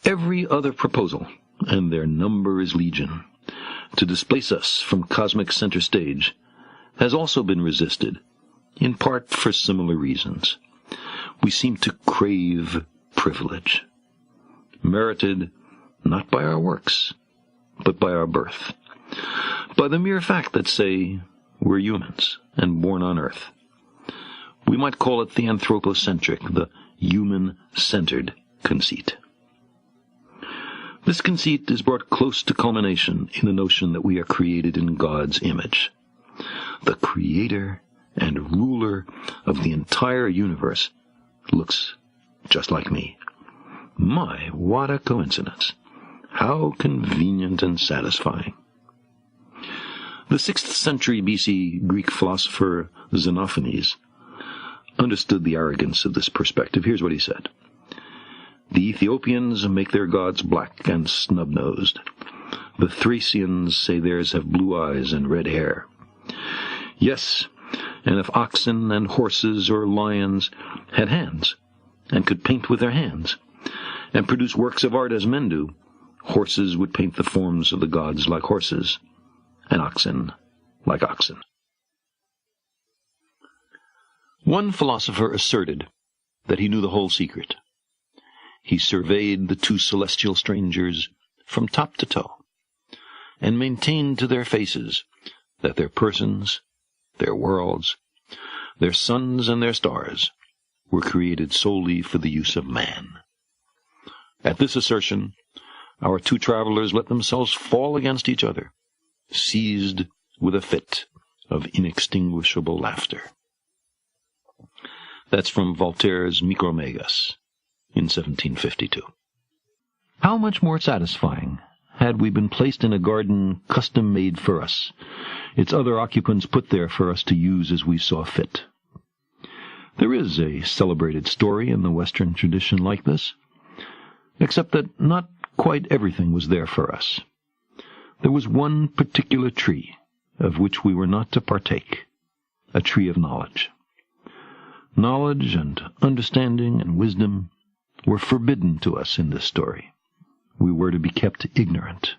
Every other proposal, and their number is legion, to displace us from cosmic center stage has also been resisted, in part for similar reasons. We seem to crave privilege, merited not by our works, but by our birth, by the mere fact that, say, we're humans and born on Earth. We might call it the anthropocentric, the human-centered conceit. This conceit is brought close to culmination in the notion that we are created in God's image. The creator and ruler of the entire universe looks just like me. My, what a coincidence! How convenient and satisfying. The 6th century BC Greek philosopher Xenophanes understood the arrogance of this perspective. Here's what he said. The Ethiopians make their gods black and snub-nosed. The Thracians say theirs have blue eyes and red hair. Yes, and if oxen and horses or lions had hands, and could paint with their hands, and produce works of art as men do, horses would paint the forms of the gods like horses, and oxen like oxen. One philosopher asserted that he knew the whole secret. He surveyed the two celestial strangers from top to toe, and maintained to their faces that their persons, their worlds, their suns and their stars were created solely for the use of man. At this assertion, our two travelers let themselves fall against each other, seized with a fit of inextinguishable laughter. That's from Voltaire's Micromegas in 1752. How much more satisfying had we been placed in a garden custom-made for us, its other occupants put there for us to use as we saw fit. There is a celebrated story in the Western tradition like this, except that not quite everything was there for us. There was one particular tree of which we were not to partake, a tree of knowledge. Knowledge and understanding and wisdom were forbidden to us in this story. We were to be kept ignorant.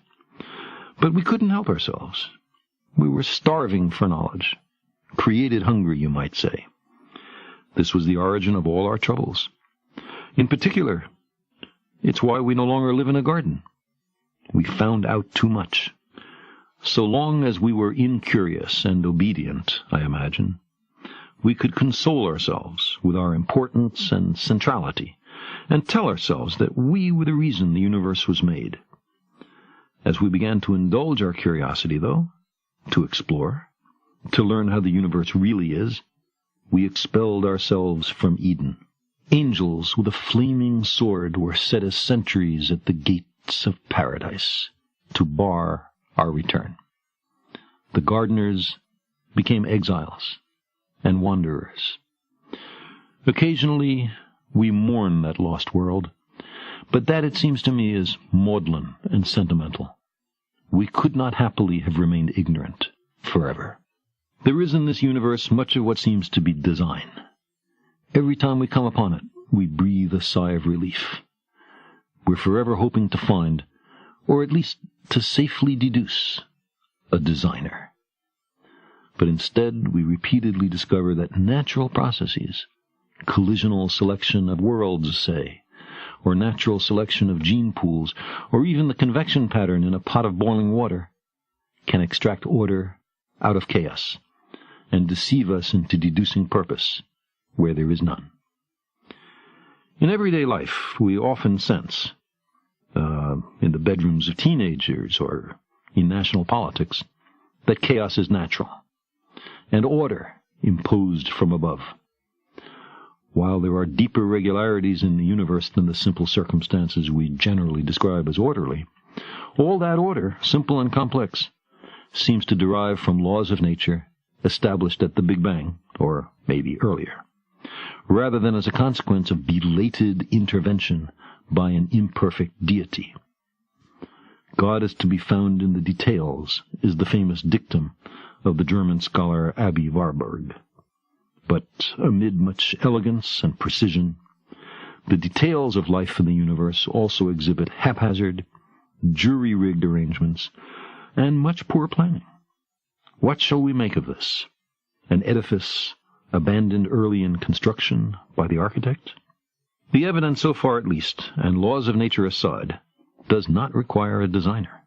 But we couldn't help ourselves. We were starving for knowledge, created hungry, you might say. This was the origin of all our troubles. In particular, it's why we no longer live in a garden. We found out too much. So long as we were incurious and obedient, I imagine, we could console ourselves with our importance and centrality, and tell ourselves that we were the reason the universe was made. As we began to indulge our curiosity, though, to explore, to learn how the universe really is, we expelled ourselves from Eden. Angels with a flaming sword were set as sentries at the gates of paradise to bar our return. The gardeners became exiles and wanderers. Occasionally we mourn that lost world, but that, it seems to me, is maudlin and sentimental. We could not happily have remained ignorant forever. There is in this universe much of what seems to be design. Every time we come upon it, we breathe a sigh of relief. We're forever hoping to find, or at least to safely deduce, a designer. But instead, we repeatedly discover that natural processes, collisional selection of worlds, say, or natural selection of gene pools, or even the convection pattern in a pot of boiling water, can extract order out of chaos and deceive us into deducing purpose where there is none. In everyday life, we often sense, in the bedrooms of teenagers or in national politics, that chaos is natural and order imposed from above. While there are deeper regularities in the universe than the simple circumstances we generally describe as orderly, all that order, simple and complex, seems to derive from laws of nature established at the Big Bang, or maybe earlier, rather than as a consequence of belated intervention by an imperfect deity. God is to be found in the details, is the famous dictum of the German scholar Aby Warburg. But amid much elegance and precision, The details of life in the universe also exhibit haphazard, jury-rigged arrangements, and much poor planning. What shall we make of this? An edifice abandoned early in construction by the architect? The evidence so far at least, and laws of nature aside, does not require a designer.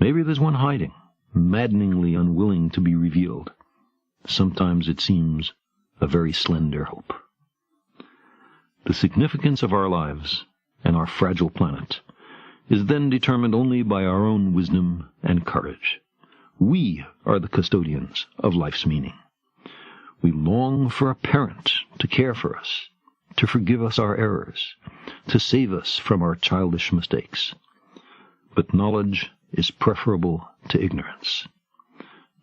Maybe there's one hiding, maddeningly unwilling to be revealed. Sometimes it seems a very slender hope. The significance of our lives and our fragile planet is then determined only by our own wisdom and courage. We are the custodians of life's meaning. We long for a parent to care for us, to forgive us our errors, to save us from our childish mistakes. But knowledge is preferable to ignorance.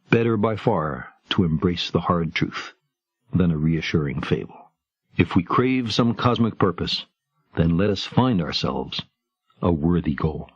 Better by far to embrace the hard truth than a reassuring fable. If we crave some cosmic purpose, then let us find ourselves a worthy goal.